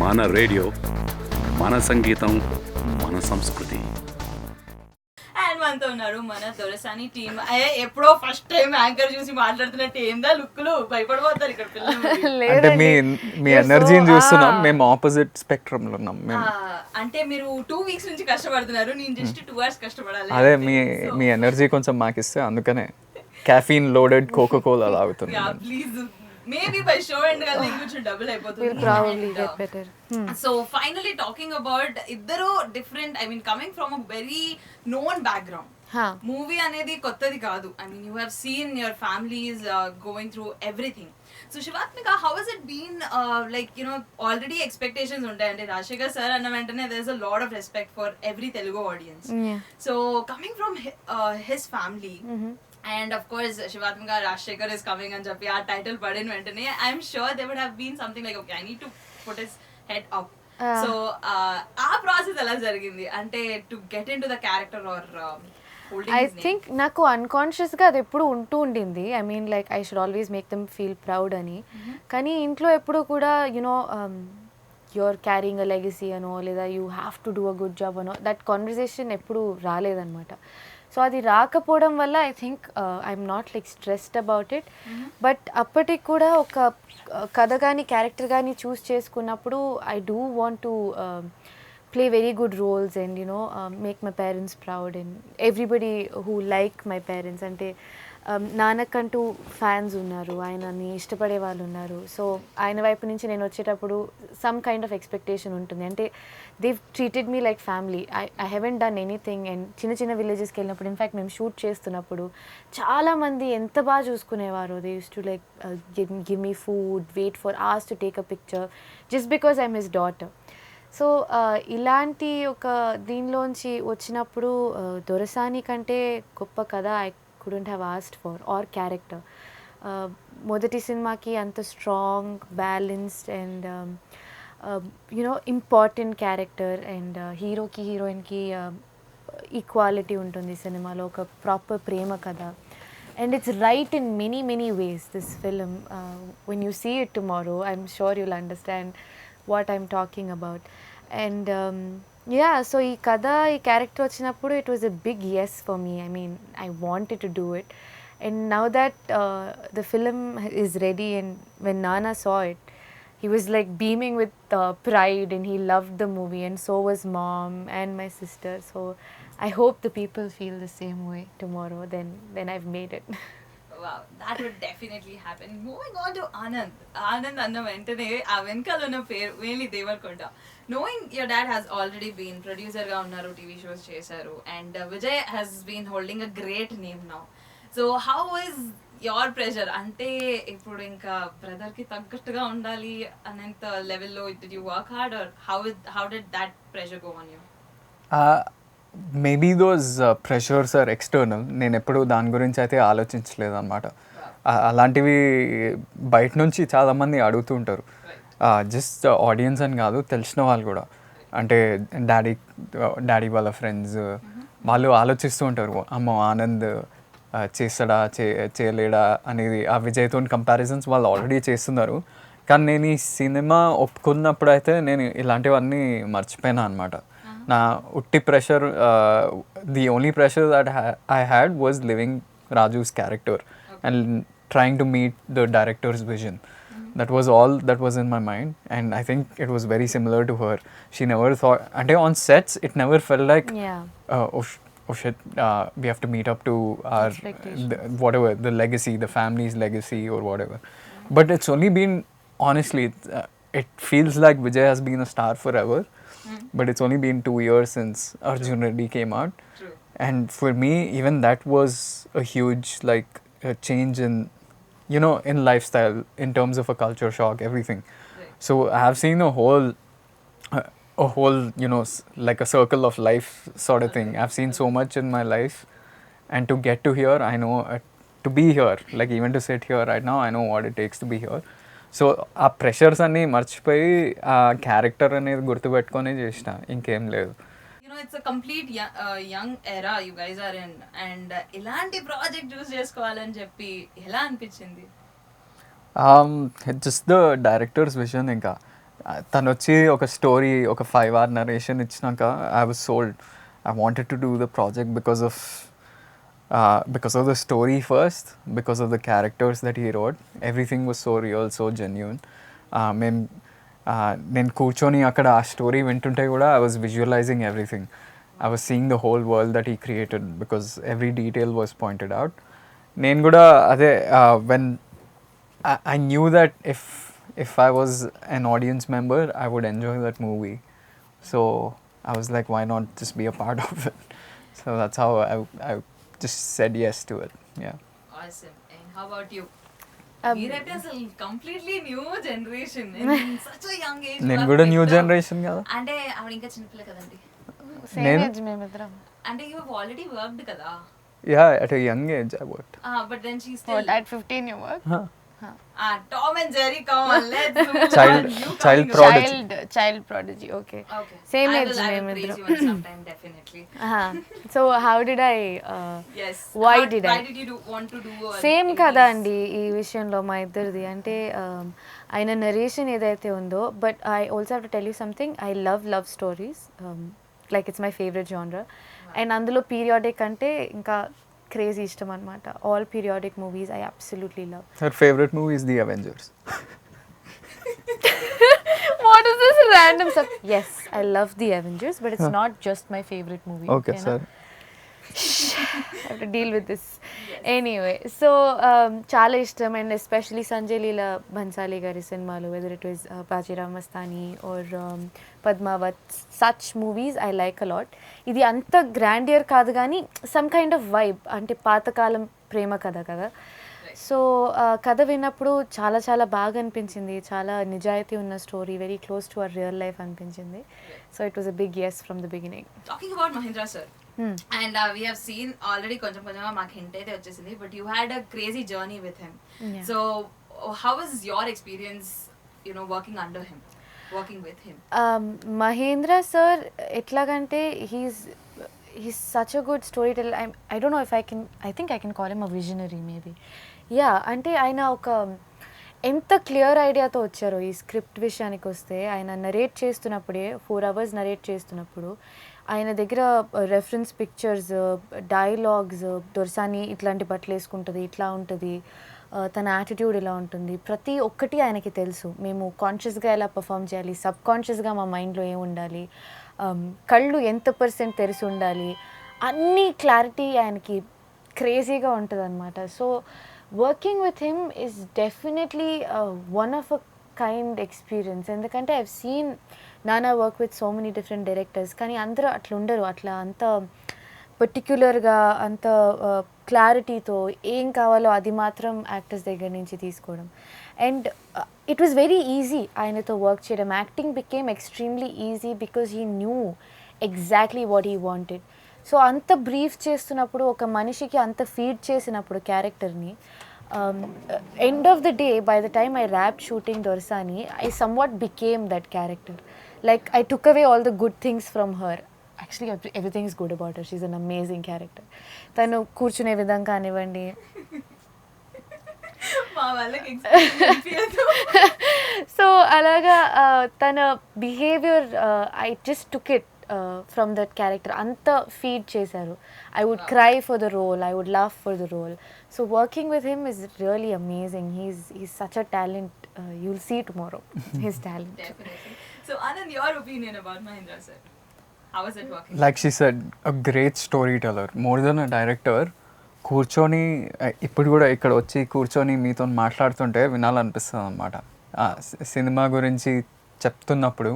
మన రేడియో మన సంగీతం మన సంస్కృతి. అండ్ మనతో ఉన్నారు మన దొరసాని టీమ్. ఎప్పుడో ఫస్ట్ టైం యాంకర్ చూసి మాట్లాడుతున్నట్టు ఏందా లుక్లు భయపడిపోతారు ఇక్కడ పిల్లలు. అంటే మీ ఎనర్జీని చూస్తున్నాం, మేము ఆపోజిట్ స్పెక్ట్రమ్ లో ఉన్నాం. అంటే మీరు 2 weeks నుంచి కష్టపడుతున్నారు, నేను జస్ట్ 2 hours కష్టపడాలి. అదే మీ ఎనర్జీ కొంచెం మాకు ఇస్తే అందుకనే caffeine loaded Coca-Cola తాగుతున్నాం. Yeah, please. Maybe by show and gal inguchu double అయిపోతుంది. We'll probably get better. So finally talking about iddaru different, I mean coming from a very known background. Movie అనేది కొత్తది కాదు. I mean you have seen your families going through everything. So Shivathmika, how has it been, like you know already expectations ఉంటాయి అంటే Rajashekar sir అన్న వెంటనే there's a lot of respect for every Telugu audience. So coming from his family, and of course Shivathmika Rajashekar is coming and jappi our title padin ventane I'm sure there would have been something like, okay, I need to put his head up. So our process ela jarigindi ante to get into the character or holding I his name. think నాకు unconscious గా అది ఎప్పుడు ఉంటూ ఉండింది. I mean like I should always make them feel proud అని. కానీ ఇంట్లో ఎప్పుడు కూడా you know you're carrying a legacy అనో లేదా you have to do a good job అనో దట్ కాన్వర్జేషన్ ఎప్పుడు రాలేదన్నమాట. సో అది రాకపోవడం వల్ల I think I'm not like stressed about it. But అప్పటికి కూడా ఒక కథ కానీ క్యారెక్టర్ కానీ చూస్ చేసుకున్నప్పుడు I do want to play very good roles and you know make my parents proud and everybody who like my parents. అంటే నాన్నకంటూ fans ఉన్నారు, ఆయనని ఇష్టపడే వాళ్ళు ఉన్నారు. సో ఆయన వైపు నుంచి నేను వచ్చేటప్పుడు సమ్ కైండ్ ఆఫ్ ఎక్స్పెక్టేషన్ ఉంటుంది. అంటే they treated me like family. I haven't done anything. And చిన్న చిన్న విలేజెస్కి వెళ్ళినప్పుడు ఇన్ఫ్యాక్ట్ మేము షూట్ చేస్తున్నప్పుడు చాలామంది ఎంత బాగా చూసుకునేవారు. They use to like give me food, wait for hours to take a picture just because I'm his daughter. So ఇలాంటి ఒక దీనిలోంచి వచ్చినప్పుడు దొరసాని కంటే గొప్ప కథ I couldn't have asked for a character. మొదటి సినిమాకి అంత strong, balanced and you know important character and హీరోకి హీరోయిన్కి ఈక్వాలిటీ ఉంటుంది సినిమాలో, ఒక ప్రాపర్ ప్రేమ కథ. And it's right in many many ways, this film. When you see it tomorrow, I'm sure you'll understand what I'm talking about. And yeah, so ee kada ee character vachinappudu it was a big yes for me. I mean I wanted to do it. And now that the film is ready and when Nana saw it, he was like beaming with pride and he loved the movie, and so was mom and my sister. So I hope the people feel the same way tomorrow. Then I've made it. Wow, that would definitely happen. Moving on to Anand anna ventane aa venkala unna peru Vijay Deverakonda. Knowing your dad has already been producer ga unnaru, TV shows chesaru, and Vijay has been holding a great name now. So how is your pressure? Ante ippudu inka brother ki taggattuga undali ananta level lo did you work hard, or how did that pressure go on you? Maybe those pressures are external. నేను ఎప్పుడు దాని గురించి అయితే ఆలోచించలేదు అనమాట. అలాంటివి బయట నుంచి చాలామంది అడుగుతూ ఉంటారు, జస్ట్ ఆడియన్స్ అని కాదు, తెలిసిన వాళ్ళు కూడా. అంటే డాడీ వాళ్ళ ఫ్రెండ్స్ వాళ్ళు ఆలోచిస్తూ ఉంటారు, అమ్మో ఆనంద్ చేస్తాడా చేయలేడా అనేది. ఆ విజయ్తో కంపారిజన్స్ వాళ్ళు ఆల్రెడీ చేస్తున్నారు. కానీ నేను ఈ సినిమా ఒప్పుకున్నప్పుడు అయితే నేను ఇలాంటివన్నీ మర్చిపోయినా అనమాట. నా ఉట్టి pressure, the only pressure that I had was living Raju's character and trying to meet the director's vision. That was all that was in my mind, and I think it was very similar to her. She never thought, and on sets it never felt like oh shit, we have to meet up to our whatever, the legacy, the family's legacy or whatever. But it's only been, honestly, it feels like Vijay has been a star forever. But it's only been 2 years since Arjun Reddy came out. True. And for me, even that was a huge like a change in, you know, in lifestyle, in terms of a culture shock, everything. Right. So I have seen a whole you know, like a circle of life sort of thing. I've seen so much in my life, and to get to here, I know to be here, like even to sit here right now, I know what it takes to be here. So ఆ pressures అన్నీ మర్చిపోయి ఆ character అనేది గుర్తుపెట్టుకొని చేసిన, ఇంకేం లేదు. It's a complete young era you guys are in, and ఇలాంటి ప్రాజెక్ట్ చూస్ చేసుకోవాలని చెప్పి ఎలా అనిపించింది? Just the directors vision. ఇంకా తను వచ్చి ఒక స్టోరీ ఒక 5 hour నరేషన్ ఇచ్చినాక I was sold. I wanted to do the project because of the story first, because of the characters that he wrote. Everything was so real, so genuine. నేను కూర్చొని అక్కడ ఆ స్టోరీ వింటుంటే కూడా I was visualising everything. I was seeing the whole world that he created because every detail was pointed out. నేను కూడా అదే when I knew that if I was an audience member, I would enjoy that movie. So I was like, why not just be a part of it? So that's how I just said yes to it. Yeah. Awesome. And how about you? మీరైతే అసలు completely new generation, such a young age. నేను కూడా new generation కదా. అంటే ఆవిడ ఇంకా చిన్నపిల్ల కదండి. సేమ్ ఏజ్ మేమిద్దరం. అంటే యు హావ్ ఆల్రెడీ వర్క్డ్ కదా. Yeah, at a young age I worked. But then she still. What, at 15 you worked? Tom and Jerry, come on, let's do child prodigy. Child prodigy, okay. Okay. Same I age will మేమిద్దరం. praise you sometime, definitely. So how did I Yes. why Why did did you want to do a same కదా అండి ఈ విషయంలో మా ఇద్దరిది. అంటే ఆయన narration ఏదైతే ఉందో, but I also have to tell you something. I love stories, like it's my favourite genre. And అందులో పీరియాడిక్ అంటే ఇంకా క్రేజీ ఇష్టం అనమాట. All periodic movies I absolutely love. Her favorite movie is The Avengers. What is this random stuff? Yes, I love The Avengers, but it's not just my favorite movie. Okay, sir. I have to deal with this. Anyway, so చాలా ఇష్టం. And especially Sanjay Leela Bhansali గారి సినిమాలు, whether it was Bajirao Mastani or Padmaavat, such movies I like a lot. ఇది అంత grandeur కాదు కానీ some kind of vibe, అంటే పాతకాలం ప్రేమ కథ కదా. సో కథ విన్నప్పుడు చాలా చాలా బాగా అనిపించింది. చాలా నిజాయితీ ఉన్న story, very close to our real life అనిపించింది. So it was a big yes from the beginning. Talking about Mahindra sir, and we have seen already కొంచెం కొంచెంగా మాకు హింట్ అయితే వచ్చేసింది, but you had a crazy journey with him. Yeah. So how was your experience, working under him, working with him? Mahendra sir ఎట్లాగంటే he's such a good storyteller. I don't know if I think I can call him a visionary maybe. Yeah, అంటే ఆయన ఒక ఎంత clear ఐడియాతో వచ్చారో ఈ script విషయానికి వస్తే. ఆయన నరేట్ చేస్తున్నప్పుడే 4 hours నరేట్ చేస్తున్నప్పుడు ఆయన దగ్గర రెఫరెన్స్ పిక్చర్స్, డైలాగ్స్, దొరసాని ఇట్లాంటి బట్టలు వేసుకుంటుంది, ఇట్లా ఉంటుంది, తన యాటిట్యూడ్ ఇలా ఉంటుంది, ప్రతి ఒక్కటి ఆయనకి తెలుసు. మేము కాన్షియస్గా ఎలా పర్ఫామ్ చేయాలి, సబ్ కాన్షియస్గా మా మైండ్లో ఏం ఉండాలి, కళ్ళు ఎంత % తెరిసి ఉండాలి, అన్ని క్లారిటీ ఆయనకి క్రేజీగా ఉంటుంది అనమాట. So working with him is definitely one of a kind experience. ఎందుకంటే ఐవ్ సీన్ నానా work with so many different directors, కానీ అందరూ అట్లా ఉండరు. అట్లా అంత పర్టిక్యులర్గా అంత క్లారిటీతో ఏం కావాలో అది మాత్రం యాక్టర్స్ దగ్గర నుంచి తీసుకోవడం. And it was very easy ఆయనతో వర్క్ చేయడం. Acting became extremely easy because he knew exactly what he wanted. So అంత బ్రీఫ్ చేస్తున్నప్పుడు, ఒక మనిషికి అంత ఫీడ్ చేసినప్పుడు క్యారెక్టర్ని, end of the day, by the time I wrapped shooting Dorasani, I somewhat became that character. Like I took away all the good things from her. Actually everything is good about her. She's an amazing character. Tanu కూర్చునే విధం కానివ్వండి, మా వాళ్ళకి experience. So అలాగా తన behaviour I just took it from that character. అంత feed చేశారు. I would cry for the role, I would laugh for the role. So working with him is really amazing. He's such a talent. You'll see tomorrow his talent. Definitely. So Anand, your opinion about Mahindra sir? How was it working? Like she said, a great storyteller, more than a director. కూర్చొని ఇప్పుడు కూడా ఇక్కడ వచ్చి కూర్చొని మీతో మాట్లాడుతుంటే వినాలనిపిస్తుంది అనమాట. Cinema గురించి చెప్తున్నప్పుడు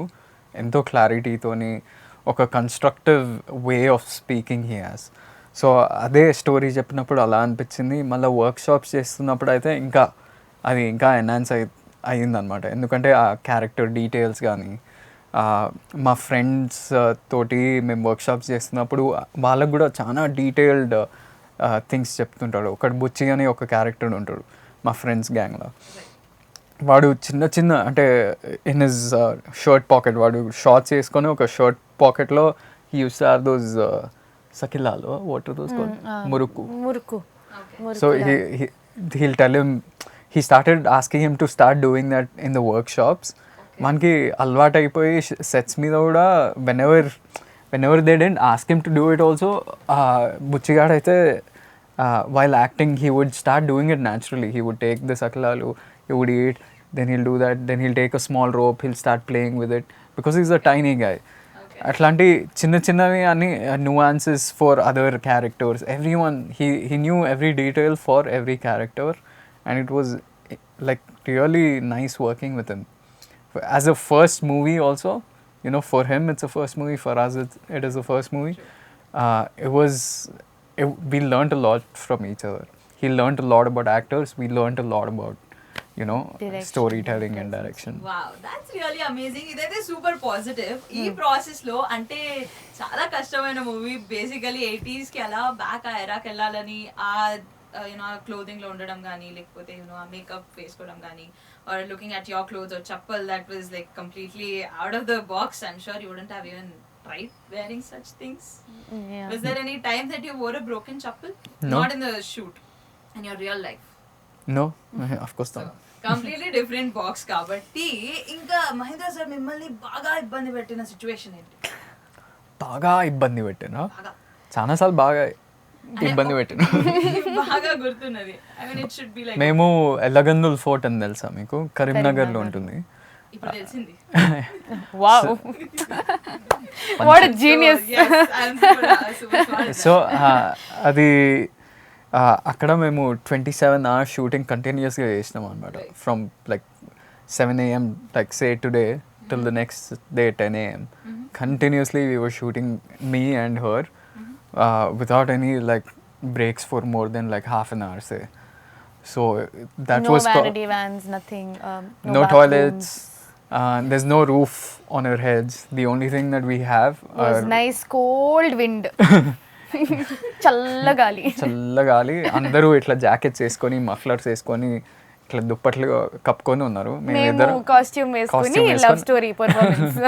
ఎంతో క్లారిటీతోని ఒక constructive way of speaking he has. So అదే స్టోరీ చెప్పినప్పుడు అలా అనిపించింది. మళ్ళీ వర్క్షాప్స్ చేస్తున్నప్పుడు అయితే ఇంకా అది ఇంకా ఎన్హాన్స్ అయ్యిందనమాట. ఎందుకంటే ఆ క్యారెక్టర్ డీటెయిల్స్ కానీ, మా ఫ్రెండ్స్ తోటి మేము వర్క్షాప్స్ చేస్తున్నప్పుడు వాళ్ళకు కూడా చాలా డీటెయిల్డ్ థింగ్స్ చెప్తుంటాడు. ఒకటి బుచ్చి అని ఒక క్యారెక్టర్ ఉంటాడు మా ఫ్రెండ్స్ గ్యాంగ్లో. వాడు చిన్న చిన్న అంటే ఇన్ హిజ్ షర్ట్ పాకెట్, వాడు షార్ట్స్ వేసుకొని ఒక షర్ట్ పాకెట్లో యూస్ ఆర్ దోస్ సకిలాలో what are those murukku. So he'll tell him, he started asking him to start doing that in the workshops. మనకి అలవాటు అయిపోయి సెట్స్ మీద కూడా whenever they didn't ask him to do it also, బుచ్చిగాడు అయితే while acting he would start doing it naturally. He would take the సకలాలు, he would eat, then he'll do that, then he'll take a small rope, he'll start playing with it because is a tiny guy. అట్లాంటి చిన్నవి అన్ని nuances for other characters, everyone he knew every detail for every character, and it was like really nice working with him as a first movie also. You know, for him it's a first movie, for us it is a first movie. We learned a lot from each other. He learned a lot about actors, we learned a lot about, you know, Direction. storytelling and direction. Wow, that's really amazing. ఇదైతే super positive. ఈ process లో అంటే చాలా కష్టమైన movie. Basically 80s కి అలా back ఆ ఎరాకి వెళ్ళాలని, ఆ యూనో క్లోదింగ్ లో ఉండడం కానీ, లేకపోతే యూనో ఆ మేకప్ వేసుకోవడం కానీ, or looking at your clothes or chappal that was like completely out of the box. I'm sure you wouldn't have even tried wearing such things. Yeah. Was there any time that you wore a broken chappal? No. Not in the shoot, in your real life. No, of course not. Completely different box కాబట్టి. ఇంకా Mahindra sir మిమ్మల్ని బాగా ఇబ్బంది పెట్టిన situation ఏంటి? బాగా ఇబ్బంది పెట్టినా, బాగా చాలాసార్లు బాగా ఇబ్బంది పెట్టినా. బాగా గుర్తున్నది. I mean it should be like, మేము ఎల్లగందుల్ ఫోర్ట్ అని తెలుసా మీకు? కరీంనగర్లో ఉంటుంది. ఇప్పుడు తెలిసింది. Wow. What a genius. Yes, I'm super smart. So అది అక్కడ మేము 27 hours షూటింగ్ కంటిన్యూస్గా చేసినాం అనమాట. From like 7 AM, like say today, till the next day 10 AM. Continuously we were shooting, me and her, without any like breaks for more than like half an hour, say. So that No was vanity vans, nothing. no bathrooms. toilets, there's no roof on our heads. The only thing that we have Was are nice cold wind. చల్లగాలి. చల్లగాలి. అందరూ ఇట్లా jackets వేసుకొని, mufflers వేసుకొని, ఇట్లా దుప్పట్లు కప్పుకొని ఉన్నారు. మేము కాస్ట్యూమ్ వేసుకొని లవ్ స్టోరీ పర్ఫార్మెన్స్.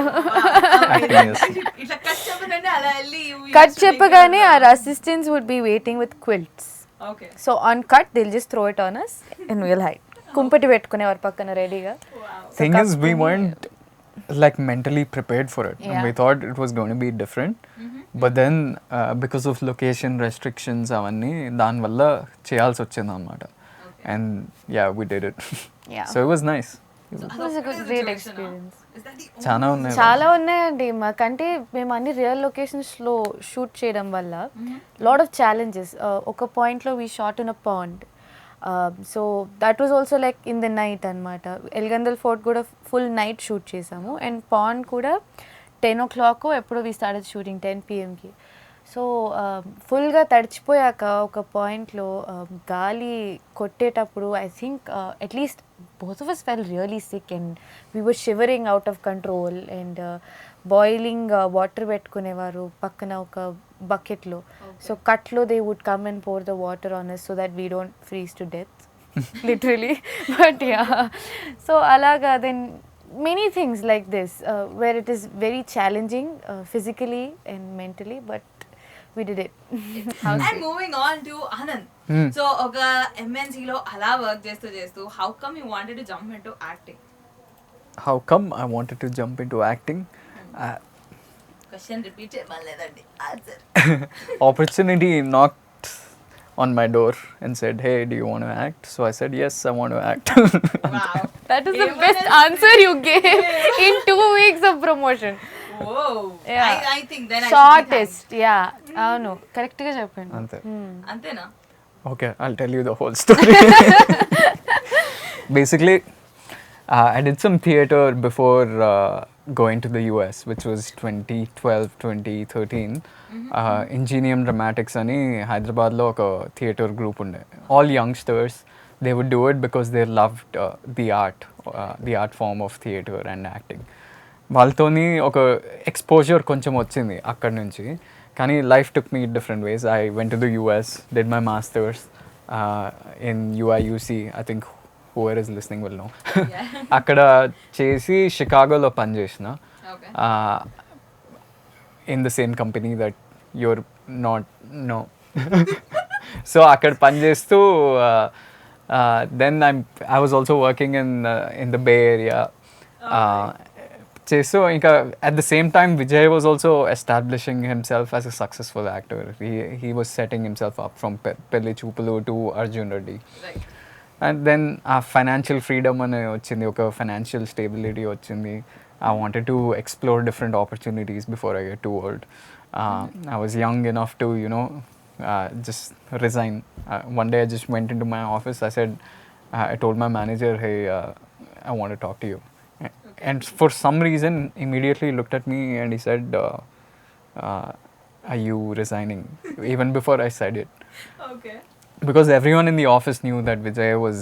ఇట్లా కట్ చెప్పనంటే అలా వెళ్ళి కట్ చెప్పగానే our assistants would be waiting with quilts. Okay. So on cut they'll just throw it on us and we'll hide. కుంపటి పెట్టుకునేవారు పక్కన రెడీగా. thing is we weren't like mentally prepared for it. Yeah. We thought it was going to be different, but then because of location restrictions avanni dan valla cheyalsi ochindi annamata, and yeah, we did it. Yeah. So it was nice. It was a good, great experience. చాలా ఉన్నాయి. చాలా ఉన్నాయండి మాకంటే. మేము అన్ని real లొకేషన్స్లో shoot చేయడం వల్ల lot of challenges. ఒక పాయింట్లో we shot in a pond. So that was also like in the night అనమాట. ఎల్గందల్ ఫోర్ట్ కూడా ఫుల్ నైట్ షూట్ చేసాము, అండ్ పాండ్ కూడా 10 o'clock ఎప్పుడో వీ స్టార్టెడ్ షూటింగ్ 10 PMకి. సో ఫుల్గా తడిచిపోయాక ఒక పాయింట్లో గాలి కొట్టేటప్పుడు I think at least both of us felt really sick and we were shivering out of control, and boiling water పెట్టుకునేవారు పక్కన ఒక బకెట్లో. సో కట్లో they would come and pour the water on us so that we don't freeze to death. Literally. But yeah, so alaga, then many things like this where it is very challenging physically and mentally, but we did it. And moving on to Anand. So oka MNC lo ala work చేస్తూ how come you wanted to jump into acting? How come I wanted to jump into acting? Question repeat చేయమలేదండి, answer. Opportunity knocked on my door and said, hey, do you want to act? So I said, yes, I want to act. Wow. That is the best answer you gave in 2 weeks of promotion. Whoa. Yeah. I think then Shortest. Yeah. అవును, కరెక్ట్గా చెప్పండి. అంతే. అంతేనా? Okay, I'll tell you the whole story. Basically, I did some theatre before going to the US, which was 2012, 2013. Ingenium Dramatics ani Hyderabad lo oka theatre group unde. All youngsters, they would do it because they loved the art form of theatre and acting. వాళ్ళతోని ఒక exposure కొంచెం వచ్చింది అక్కడి నుంచి. కానీ life took me different ways. I went to the US, did my masters in UIUC. I think whoever is listening will know. అక్కడ చేసి షికాగోలో పనిచేసిన, in the same company that you're not know. So అక్కడ పనిచేస్తూ then I was also working in the Bay Area. చేస్తూ ఇంకా at the same time Vijay was also establishing himself as a successful actor. He was setting himself up from Pelli Choopulu to Arjun Reddy. Right. And then ఆ financial freedom అనే వచ్చింది, ఒక financial stability వచ్చింది. I wanted to explore different opportunities before I get too old. I was young enough to, just resign. One day I just went into my office. I told my manager, hey, I want to talk to you. And for some reason, immediately he looked at me and he said, are you resigning? Even before I said it. Okay. Because everyone in the office knew that Vijay was,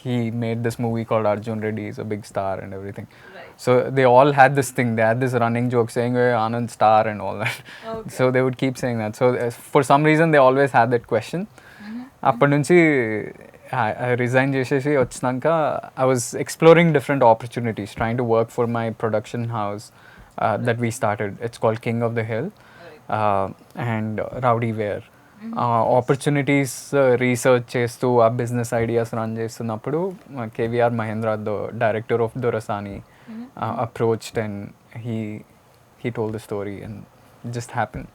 he made this movie called Arjun Reddy. He's a big star and everything. Right. So they all had this thing. They had this running joke saying, hey, Anand star and all that. Okay. So they would keep saying that. So for some reason, they always had that question. అప్పటి నుంచి resign చేసేసి వచ్చినాక I was exploring different opportunities, trying to work for my production house that we started. It's called King of the Hill and Rowdy Wear. Opportunities research చేస్తూ ఆ business ideas run చేస్తున్నప్పుడు KVR Mahendra, the director of Dorasani, approached and he told the story and it just happened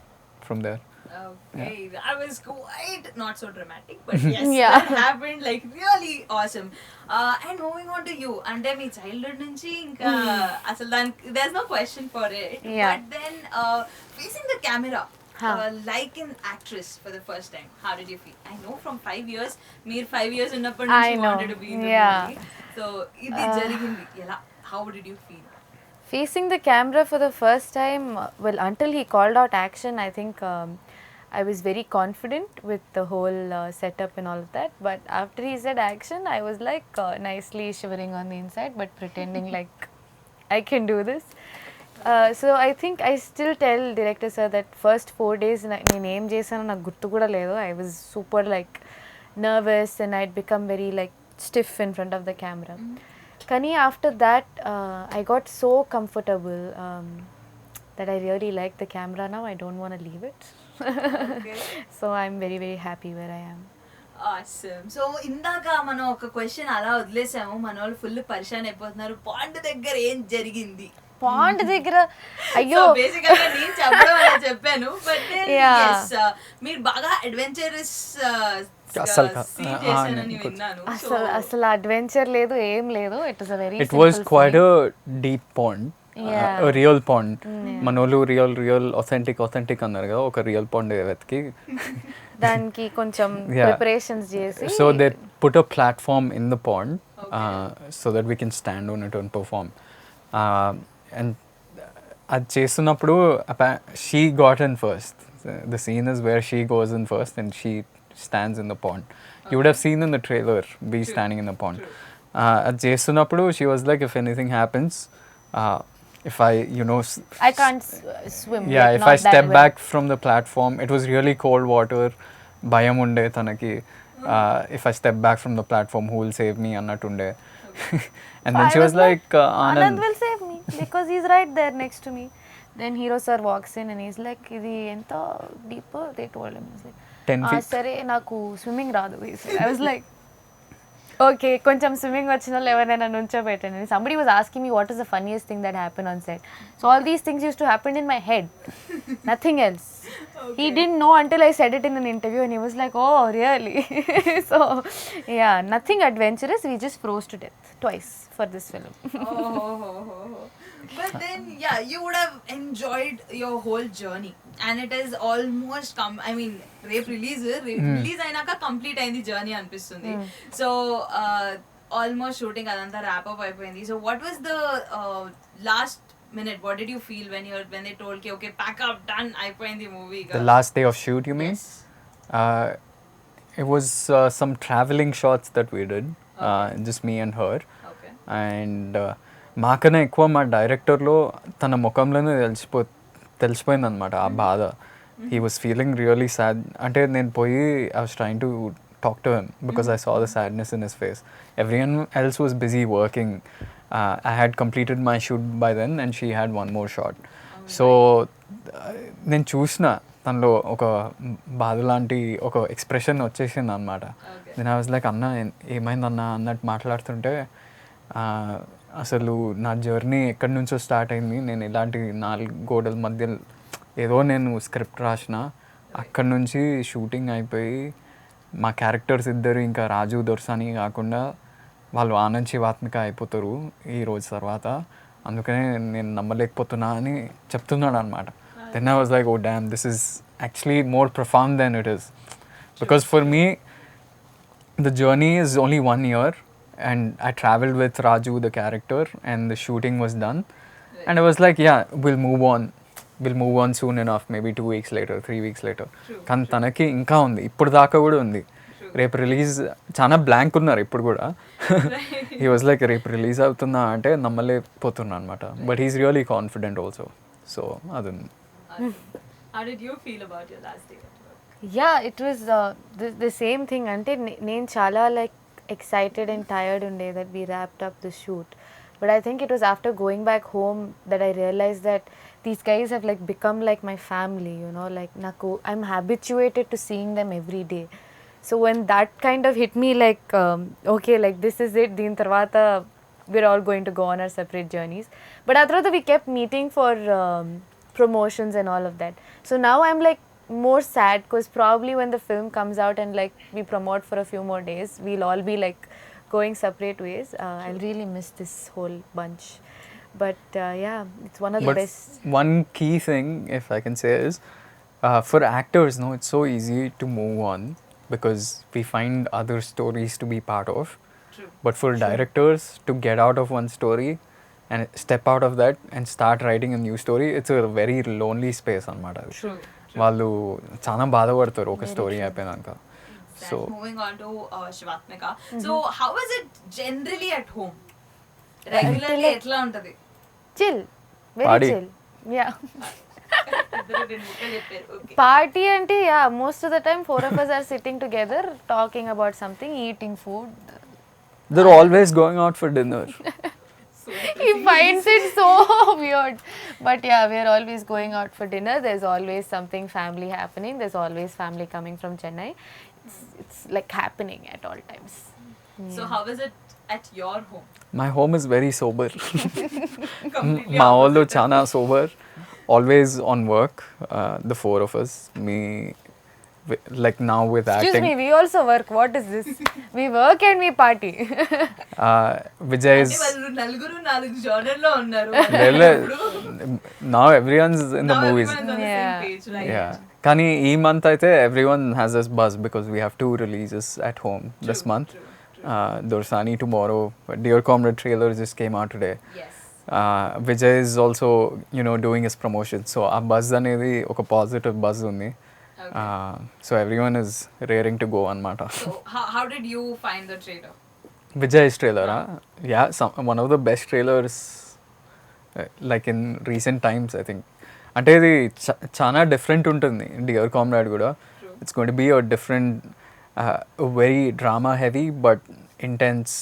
from there. Okay, that was quite not so dramatic, but yes, Yeah. that happened like really awesome. And moving on to you, అంటే మీ childhood నుంచి ఇంకా అసలు దానికి there's no question for it. Yeah. But then facing the camera, like an actress for the first time, how did you feel? I know from 5 years, మీరు 5 years ఉన్నప్పటి I నుంచి know. wanted to be in the Yeah. movie. So ఇది జరిగింది ఎలా? How did you feel? Facing the camera for the first time, well, until he called out action, I think I was very confident with the whole setup and all of that. But after he said action, I was like nicely shivering on the inside, but pretending like I can do this. So I think I still tell director sir that first 4 days నేను ఏం చేశానో నాకు గుర్తు కూడా లేదు. I was super like nervous and I'd become very like stiff in front of the camera. Kani after that I got so comfortable that I really like the camera now. I don't want to leave it. Okay. So I'm very very happy where I am. Awesome. So ఇందాక మనం ఒక question అలా వదిలేసాము, మన వాళ్ళు full పరిశాన్ అయిపోతున్నారు. Pond దగ్గర ఏం జరిగింది? పాండ్ దగ్గర అయ్యో బేసికల్ గా నేను చెప్పడం అలా చెప్పాను, బట్ Yeah. మీరు బాగా అడ్వెంచరస్ అసలు చేశానని విన్నాను. అసలు అడ్వెంచర్ లేదు, ఏం లేదు. It was a very It was quite a deep pond. A real pond. మనోళ్ళు రియల్ authentic అన్నారు కదా, ఒక రియల్ పాండ్ వెతికి దానికి కొంచెం Yeah. ప్రిపరేషన్స్ చేసి so they put a platform in the pond so that we can stand on it and perform. And అది చేస్తున్నప్పుడు she got in first. The scene is where she goes in first and she stands in the pond. You would have seen in the trailer be standing in the pond. అది చేస్తున్నప్పుడు she was like, if anything happens, if I I can't swim. yeah, like, if not I that step well. back from the platform, it was really cold water, భయం ఉండే తనకి. If I step back from the platform, who will save me అన్నట్టుండే. And then I she was like, Anand Anand. will save me because he's right there next to me. Then hero sir walks in and he's like, ఇది ఎంత deeper? They told him. He's like, 10 feet. సరే నాకు swimming రాదు. I was like, okay, కొంచెం swimming వచ్చిన వాళ్ళు ఎవరైనా నుంచోబెట్టండి. Somebody was asking me what is the funniest thing that happened on set. So all these things used to happen in my head, nothing else. He didn't know until I said it in an interview and he was like, oh really? So yeah, nothing adventurous. We just froze to death twice for this film. But then yeah, you would have enjoyed your whole journey and it is almost రేపు release అయినాక complete అయింది journey అనిపిస్తుంది. So almost shooting అదంతా wrap up అయిపోయింది. So what was the last minute, what did you feel when they told you, okay, pack up, done, అయిపోయింది movie? The last day of shoot, you mean? Yes. It was some traveling shots that we did, just me and her. Okay. And మాకన్నా ఎక్కువ మా డైరెక్టర్లో తన ముఖంలోనే తెలిసిపోయింది అనమాట ఆ బాధ. He was feeling really sad. అంటే నేను పోయి I was trying to talk to him because I saw the sadness in his face. Everyone else was busy working. I had completed my shoot by then and she had one more shot. So నేను చూసిన తనలో ఒక బాధ లాంటి ఒక expression వచ్చేసింది అనమాట. Then I was like, అన్న ఏమైందన్న అన్నట్టు మాట్లాడుతుంటే అసలు నా జర్నీ ఎక్కడి నుంచో స్టార్ట్ అయింది. నేను ఇలాంటి 4 గోడల మధ్య ఏదో నేను స్క్రిప్ట్ రాసిన, అక్కడి నుంచి షూటింగ్ అయిపోయి మా క్యారెక్టర్స్ ఇద్దరు ఇంకా రాజు దొరసాని కాకుండా వాళ్ళు ఆనంద్ శివాత్మిక అయిపోతారు ఈ రోజు తర్వాత. అందుకనే నేను నమ్మలేకపోతున్నా అని చెప్తున్నాడు అనమాట. Then I was like, oh damn, this is actually more profound than it is. Because for me the journey is only 1 year, and I traveled with Raju, the character, and the shooting was done. And I was like, yeah, we'll move on soon enough, maybe 2 weeks later, 3 weeks later. కానీ తనకి ఇంకా ఉంది, ఇప్పుడు దాకా కూడా ఉంది. రేపు release చాలా బ్లాంక్ ఉన్నారు ఇప్పుడు కూడా. హీ వాజ్ లైక్, రేపు రిలీజ్ అవుతుందా అంటే నమ్మలేకపోతున్నా అనమాట. But he's really confident also. So అది ఉంది. How did you feel about your last day? Yeah, it was the same thing. Ante నేను చాలా like excited and tired unde that we wrapped up the shoot. But I think it was after going back home that I realized that these guys have like become like my family, you know, like naku I'm habituated to seeing them every day. So when that kind of hit me like okay, like this is it, din tarvata we're all going to go on our separate journeys. But after we kept meeting for promotions and all of that. So now I'm like more sad because probably when the film comes out and like we promote for a few more days, we'll all be like going separate ways. I'll really miss this whole bunch. But yeah, it's one of the best. One key thing, if I can say, is for actors, no, it's so easy to move on because we find other stories to be part of. True. But for directors to get out of one story and step out of that and start writing a new story, it's a very lonely space anamata. True. వాళ్ళు చాలా బాధపడతారు ఒక story అయిపోయినాక. So moving on to Shivathmika, so how is it generally at home? Regularly ఎట్లా ఉంటది? Chill, very Party. chill. Yeah. Party ante, yeah, most of the time 4 of us are sitting together talking about something, eating food. they're always going out for dinner. He finds it so weird. But yeah, we're always going out for dinner. There's always something family happening. There's always family coming from Chennai. It's like happening at all times. So how is it at your home? My home is very sober. Completely మా వాళ్ళు opposite. చాలా sober, always on work, the 4 of us. Me, like now with Excuse acting. me, we also work. What is this? We work and we party. Vijay is, అంటే వాళ్ళు నలుగురు 4 genre లో ఉన్నారు. now everyone's in the Now movies. everyone's on the Yeah. same page, right? Yeah. కానీ ఈ month అయితే everyone has this buzz because we have 2 releases at home this month. Dorasani tomorrow. Dear Comrade trailer just came out today. Yes. Vijay is also, you know, doing his promotion. So ఆ buzz అనేది ఒక positive buzz ఉంది. So everyone is raring to go anamata. So how did you find the trailer? Vijay's trailer, yeah, one of the best trailers like in recent times, I think. అంటే ఇది చాలా different ఉంటుంది Dear Comrade కూడా. It's going to be a different, very drama heavy but intense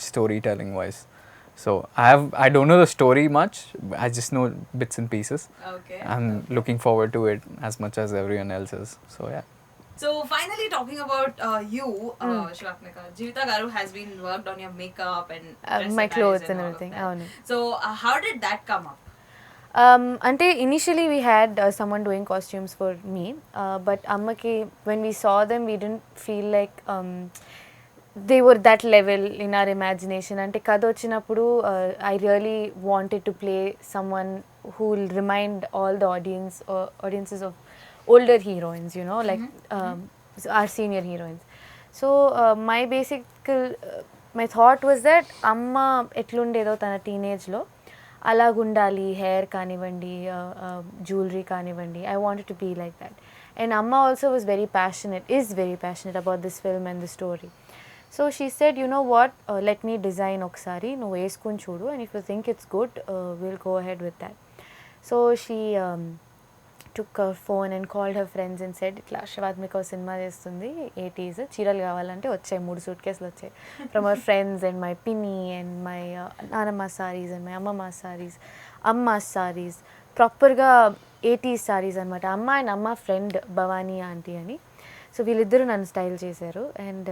story telling wise. So I don't know the story much. I just know bits and pieces. Okay. I'm looking forward to it as much as everyone else is. So yeah. So finally talking about you, Shivathmika, Jeevitha garu has been worked on your makeup and dress My attires clothes and all of everything. that. Avunu. So how did that come up? Ante initially we had someone doing costumes for me, but ammaki when we saw them we didn't feel like they were that level in our imagination. Ante kada vachinappudu I really wanted to play someone who will remind all the audiences of older heroines, you know, like our senior heroines. So my basic my thought was that amma etlundedo tana teenage lo అలాగుండాలి, hair కానివ్వండి, jewellery కానివ్వండి. I wanted to be like that. And Amma also was very passionate about this film and the story. So she said, you know what, let me design oksari, no వేసుకొని చూడు, and if you think it's good, we'll go ahead with that. So she took her phone and called her friends and said, ఇట్లా Shivathmika cinema చేస్తుంది 80s, చీరలు కావాలంటే వచ్చాయి 3 suit కేసులు వచ్చాయి from our friends and my పిన్ని అండ్ మై నానమ్మ saris and my అమ్మ సారీస్ ప్రాపర్గా 80s సారీస్ అనమాట. అమ్మ అండ్ అమ్మ ఫ్రెండ్ భవానీ ఆంటీ అని. సో వీళ్ళిద్దరూ నన్ను స్టైల్ చేశారు. And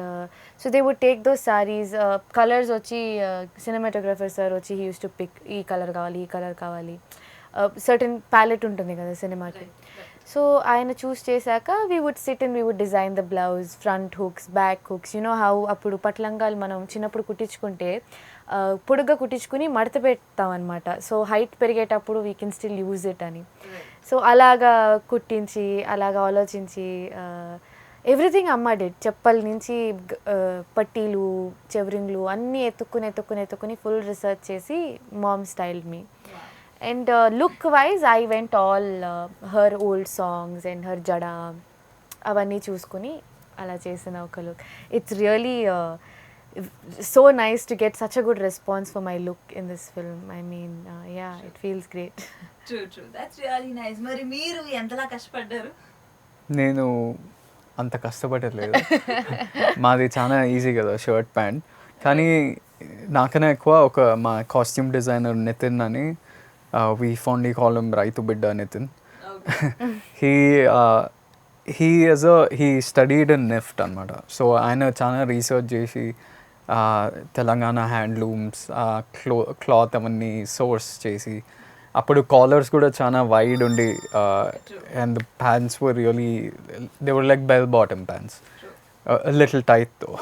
so they would take those saris, colours వచ్చి సినిమాటోగ్రఫర్ సార్ వచ్చి హీ యూస్ టు పిక్ ఈ కలర్ కావాలి, ఈ కలర్ కావాలి, సర్టన్ ప్యాలెట్ ఉంటుంది కదా సినిమాకి. సో ఆయన చూస్ చేశాక we would sit and we would design the blouse, front hooks, back hooks. You know how అప్పుడు పట్లంగాలు మనం చిన్నప్పుడు కుట్టించుకుంటే పొడుగ్గా కుట్టించుకుని మడత పెడతాం అనమాట. సో హైట్ పెరిగేటప్పుడు we can still use it అని. సో అలాగా కుట్టించి, అలాగా ఆలోచించి ఎవ్రీథింగ్ అమ్మ డిడ్. చెప్పల నుంచి పట్టీలు, చెవరింగ్లు అన్నీ ఎత్తుక్కుని ఫుల్ రీసెర్చ్ చేసి mom style me. And look wise I went all her old songs and her jada avanni chuskoni ala chesina oka look. It's really so nice to get such a good response for my look in this film. I mean yeah, it feels great. True, that's really nice. Mari meeru entala kashpaddaru? నేను అంత కష్టపడలేదు. మాది చాలా easy కదా shirt pant. కానీ నాకన్నా ఎక్కువ ఒక మా కాస్ట్యూమ్ డిజైనర్ నితిన్ అని, we fondly call him Raitu Bidda Nitin. Okay. he studied in NIFT anamata. So ఆయన చాలా రీసెర్చ్ చేసి తెలంగాణ హ్యాండ్లూమ్స్, క్లాత్ అవన్నీ సోర్స్ చేసి, అప్పుడు కాలర్స్ కూడా చాలా వైడ్ ఉండి, and the pants were really they were like bell bottom pants, little tight తో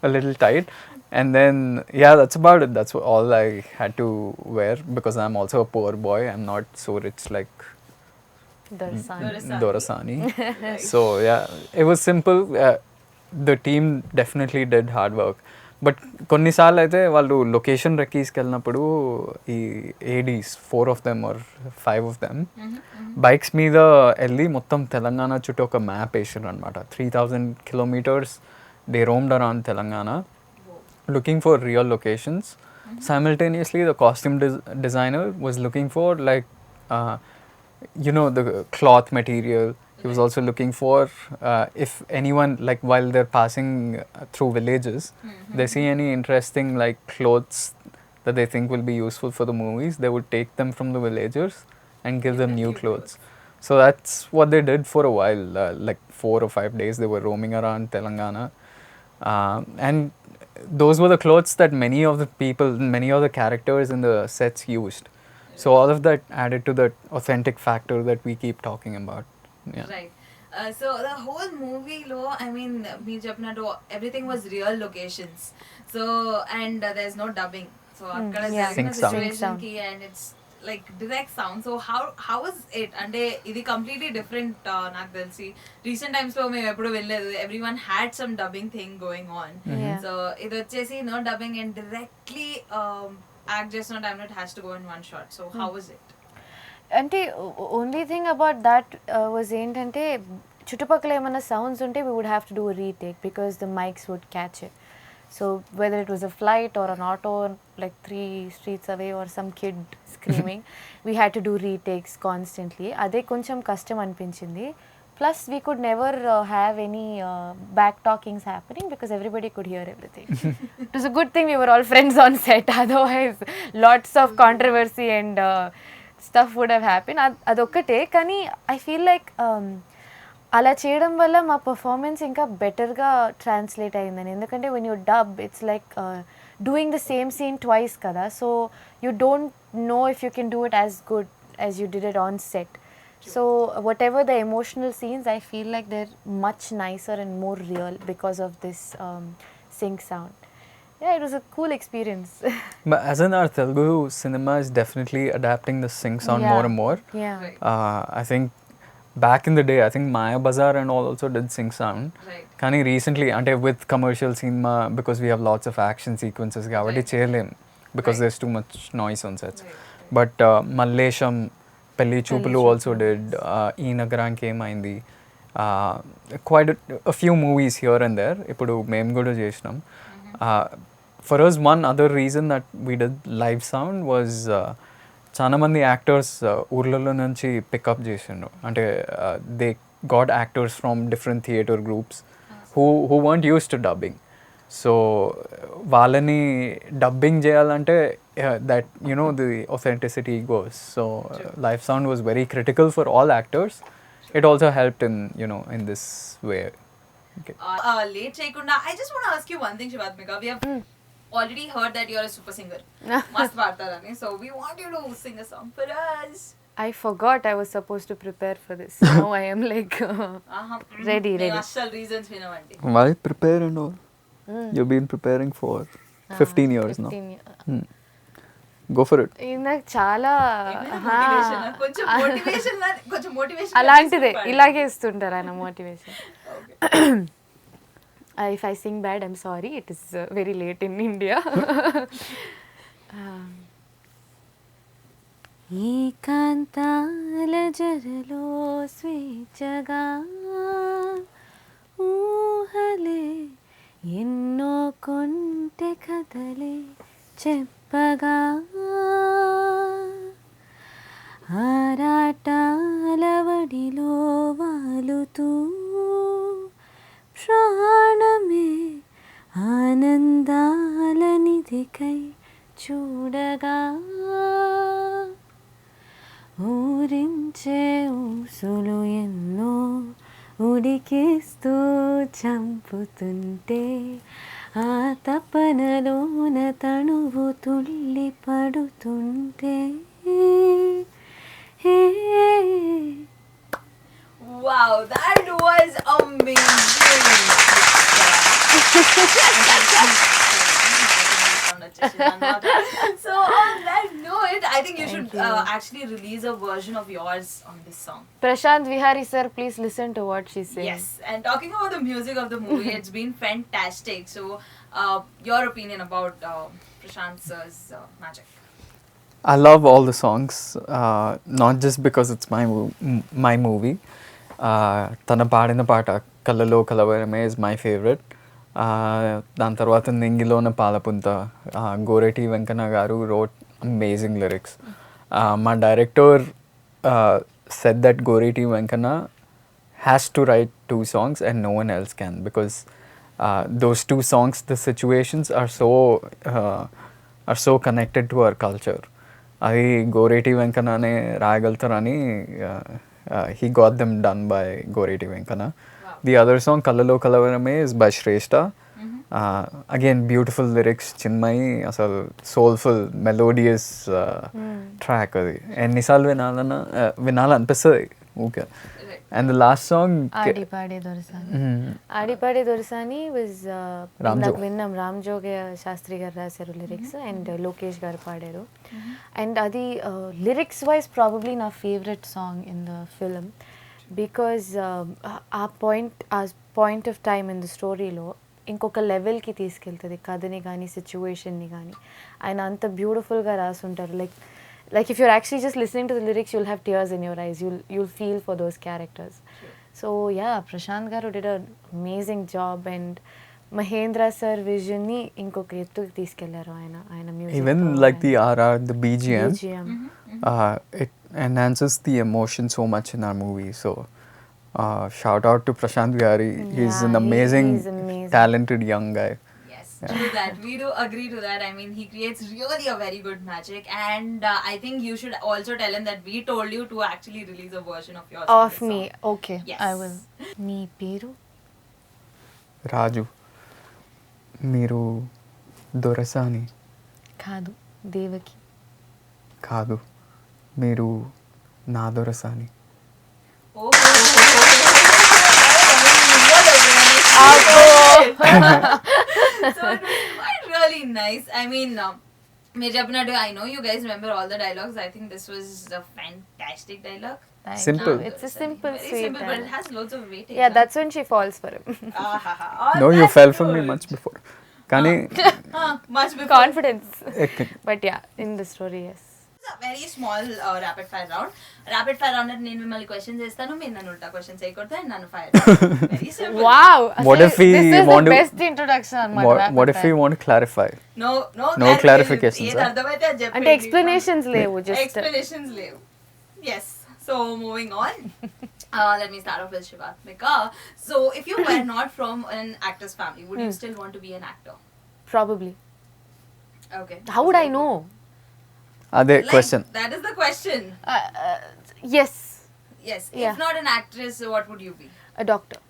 a little tight. And then yeah, that's about it. That's all I had to wear because I'm also a poor boy. I'm not so rich like Dorasani. So yeah, it was simple. The team definitely did hard work. But కొన్నిసార్లు అయితే వాళ్ళు location రెక్కీస్కి వెళ్ళినప్పుడు ఈ Aedes 4 of them or 5 of them bikes మీద వెళ్ళి మొత్తం తెలంగాణ చుట్టూ ఒక మ్యాప్ వేసారు అనమాట. 3,000 kilometers they roamed around Telangana looking for real locations. Simultaneously the costume designer was looking for like the cloth material. He was also looking for if anyone, like while they're passing through villages, they see any interesting like clothes that they think will be useful for the movies, they would take them from the villagers and give them new clothes. So that's what they did for a while, like 4 or 5 days they were roaming around Telangana. And those were the clothes that many of the characters in the sets used. So all of that added to that authentic factor that we keep talking about. Yeah. Right. So the whole movie lo, I mean, meer cheppinattu everything was real locations. So and there's no dubbing. So akkada jarigina situation ki and it's like direct sound. So how was it? Ante idi completely different నాకు తెలిసి recent times లో మేము ఎప్పుడు వెళ్ళలేదు. Everyone had some dubbing thing going on. So ఇది వచ్చేసి no dubbing and directly act చేస్తున్న time it has to go in one shot. So how was it? అంటే only thing about that was ఏంటంటే చుట్టుపక్కల ఏమైనా సౌండ్స్ ఉంటే we would have to do retake because the mics would catch it. So whether it was a flight or an auto like 3 streets away or some kid screaming, we had to do retakes constantly. అదే కొంచెం కష్టం అనిపించింది. Plus we could never have any back talkings happening because everybody could hear everything. It was a good thing we were all friends on set, otherwise lots of controversy and stuff would have happened. అదొక్కటే. కానీ I feel like అలా చేయడం వల్ల మా performance ఇంకా బెటర్గా translate అయిందని. ఎందుకంటే when you dub it's like doing the same scene twice కదా. So you don't know if you can do it as good as you did it on set. So whatever the emotional scenes, I feel like they're much nicer and more real because of this sync sound. Yeah, it was a cool experience. But as in our Telugu cinema is definitely adapting the sync sound more and more. Yeah. I think back in the day, I think Maya Bazaar and all also did sync sound. Right. Kani recently, with commercial cinema, because we have lots of action sequences, kabatti cheyalem because there's too much noise on sets. But Mallesham, Pelli Choopulu also did, ee Nagaranki emaindi, quite a few movies here and there. Ippudu mem kuda chesnam. For us, one other reason that we did live sound was చాలా మంది actors ఊర్లలో నుంచి pickup చేసిండ్రు. అంటే they got actors from different theatre groups who want use to dubbing. So వాళ్ళని dubbing చేయాలంటే that the authenticity goes. So live sound was very critical for all actors it also helped in, you know, in this way. Okay. Late చేయకుండా I just want to ask you one thing, Shivathmika. We have already heard that you're a super singer. Mast paartarani. So we want you to sing a song for us. I forgot I was supposed to prepare for this. Now I am like ready. Asal reasons వినవండి. Why prepare and all? You've been preparing for 15 years now. 15 years. Go for it. నాకు చాలా కొంచెం motivation అలాంటిదే ఇలాగే ఇస్తుంటారు ఆయన motivation. If I sing bad, I'm sorry. It is very late in India. ఏకాంతాల జరలో స్వేచ్ఛగా ఊహలే ఎన్నో కొంటె కథలే చెప్పగా ఆరాటాల వడిలో వాలుతూ ప్రాణమే ఆనందాల నిధికై చూడగా ఊరించే ఊసులు ఎన్నో ఉడికిస్తూ చంపుతుంటే ఆ తపనలోన తణువు తుల్లి పడుతుంటే Wow, that was amazing. So on that note, I think you should actually release a version of yours on this song. Prashant Vihari sir, please listen to what she's saying. Yes, and talking about the music of the movie, it's been fantastic. So, your opinion about Prashant sir's magic? I love all the songs, not just because it's my movie. తన పాడిన పాట కళ్ళలో కలవరమే is my favorite. దాని తర్వాత నింగిలోన పాలపుంత, గోరెటి వెంకన్న గారు wrote amazing lyrics. మా director said that Goreti Venkanna has to write 2 songs and no one else can, because those 2 songs, the situations are so connected to our culture. అది Goreti వెంకన్ననే రాయగలుగుతారని he got them done by Goreti Venkanna. The other song కళ్ళలో కలవరమే is by Shrestha. Again beautiful lyrics, Chinmayi, అసలు soulful melodious track. అది ఎన్నిసార్లు వినాలనిపిస్తుంది ఊకే. And the last song ఆడిపాడే Dorasani was నాకు విన్నాం రామ్ జోగ శాస్త్రి గారు రాశారు లిరిక్స్ అండ్ లోకేష్ గారు పాడారు. అండ్ అది లిరిక్స్ వైజ్ ప్రాబబ్లీ నా favourite song in the film, because ఆ point of time in the స్టోరీలో ఇంకొక లెవెల్కి తీసుకెళ్తుంది కథని కానీ సిచ్యువేషన్ని కానీ. ఆయన అంత బ్యూటిఫుల్గా రాసుంటారు. Like if you're actually just listening to the lyrics, you'll have tears in your eyes. You'll feel for those characters. So yeah, Prashant garu did an amazing job, and Mahendra sir vision ni inkoka ettuki teeskellaru ayana music. Even like the RR, the BGM. It enhances the emotion so much in our movie. So shout out to Prashant Vihari. He's an amazing, talented young guy. True that. We do agree to that. I mean, he creates really a very good magic, and I think you should also tell him that we told you to actually release a version of yours. Of me. Okay. Yes. I will. Me peru Raju. Meeru Dorasani. Kadu. Devaki. Kadu. Meeru na Dorasani. Oh. So it was quite really nice. I mean, I know you guys remember all the dialogues. I think this was a fantastic dialogue. Simple. It's a simple, very sweet simple, but it has loads of weightage. Yeah, that's when she falls for him. No, you fell for me much before. Kani Much before. Confidence. But yeah, in the story, yes. It's a very small rapid fire round. Rapid fire round at నేను మిమ్మల్ని questions చేస్తాను, మీరు నన్ను ఉల్టా questions చేయకూడదు and నన్ను fire. Very simple. Wow. What if we this is want the to best introduction on my what if we want to clarify? No clarifications. ఏది అర్థమైతే అది చెప్పండి. అంటే explanations లేవు, just explanations లేవు. Yes. So moving on. Let me start off with Shivathmika. So if you were not from an actor's family, would you still want to be an actor? probably. Okay. How would I know? Ade question. That is the question. Yes. Yes. Yeah. If not an actress, what would you be? A doctor.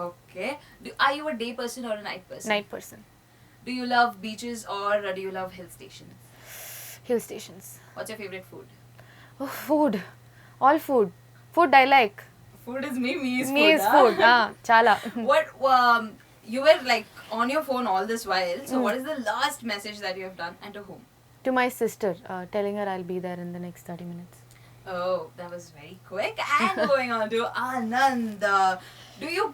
Okay. Are you a day person or a night person? Night person. Do you love beaches or do you love hill stations? Hill stations. What's your favorite food? Oh, food. All food. Food I like. Food is me. Me is Me food. is food. Chala. What you were like on your phone all this while. So what is the last message that you have done and to whom? To my sister, telling her I'll be there in the next 30 minutes. Oh, that was very quick. And going on to Anand. Do you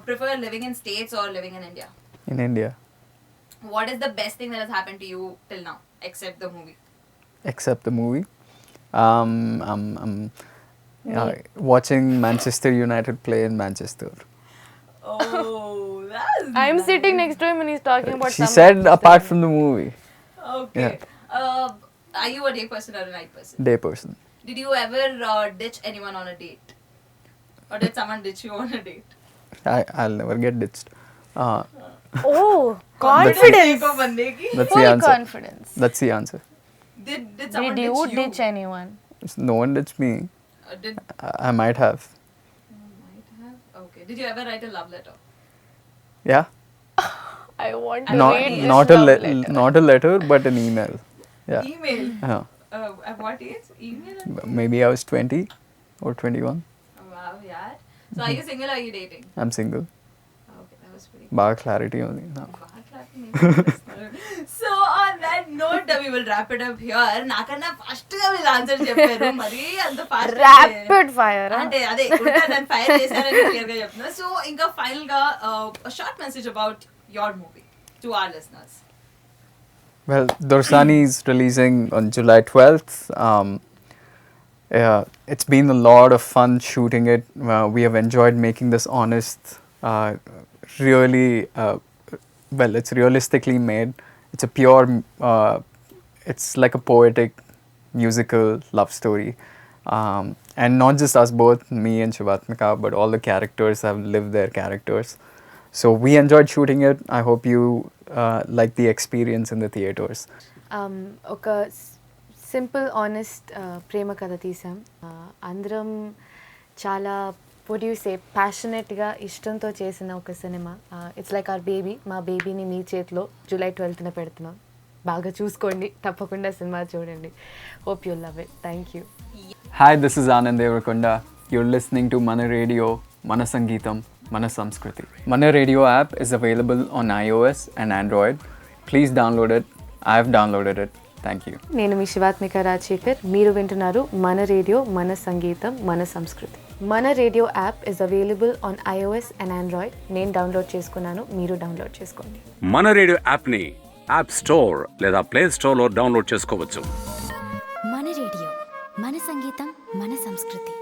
prefer living in States or living in India? In India, What is the best thing that has happened to you till now, except the movie? except the movie. Watching Manchester United play in Manchester. Oh, that's I'm nice. sitting next to him and he's talking about She some said Manchester apart United. from the movie, Okay. Are you a day person or a night person? day person. Did you ever ditch anyone on a date? Or did someone ditch you on a date? I'll never get ditched. Oh, Confidence. confidence. देखो बंदे की. That's the Full answer. confidence. That's the answer. Did someone Did you ditch you? ditch anyone? No one ditched me. Did I might have. might have. Okay. Did you ever write a love letter? Yeah. I want to Not read this not a love letter. Not a letter, but an email. Yeah. Email. Yeah. At what age? Email. Maybe I was 20 or 21. Wow, yeah. So are you single or are you dating? I'm single. Okay, that was pretty. Bar clarity only. No. So on that note, we will wrap it up here. నాకన్నా first గా వీళ్ళు answer చెప్పారు మరి అంత fast rapid fire. అంటే అదే దాన్ని fire చేశారని క్లియర్ గా చెప్తున్నా. సో ఇంకా ఫైనల్ గా short message about your movie to our listeners. Well, Dorasani is releasing on July 12th. It's been a lot of fun shooting it. We have enjoyed making this honest, really, well, it's realistically made. It's a pure, it's like a poetic, musical love story. And not just us both, me and Shivatmika, but all the characters have lived their characters. So we enjoyed shooting it. I hope you like the experience in the theaters. ఒక simple honest ప్రేమ కథ తీసాం. అందరం చాలా పొడ్యూసే ప్యాషనెట్గా ఇష్టంతో చేసిన ఒక cinema. It's like our baby. మా బేబీని మీ చేతిలో July 12th పెడుతున్నాం. బాగా చూసుకోండి, తప్పకుండా సినిమా చూడండి. Hope you love it. Thank you. Hi, this is Anand Deverakonda. You're listening to Mana Radio, Mana Sangeetam, Mana Samskriti. Mana Radio app is available on iOS and Android. Please download it. I've downloaded it. Thank you. నేను మీ శివాత్మిక రాజశేఖర్. మీరు వింటున్నారు మన radio, మన సంగీతం, మన సంస్కృతి. మన radio app is available on iOS and Android. నేను డౌన్లోడ్ చేసుకున్నాను, మీరు డౌన్లోడ్ చేసుకోండి. మన రేడియో యాప్ని యాప్ స్టోర్ లేదా ప్లే స్టోర్లో డౌన్లోడ్ చేసుకోవచ్చు. మన రేడియో, మన సంగీతం, మన సంస్కృతి.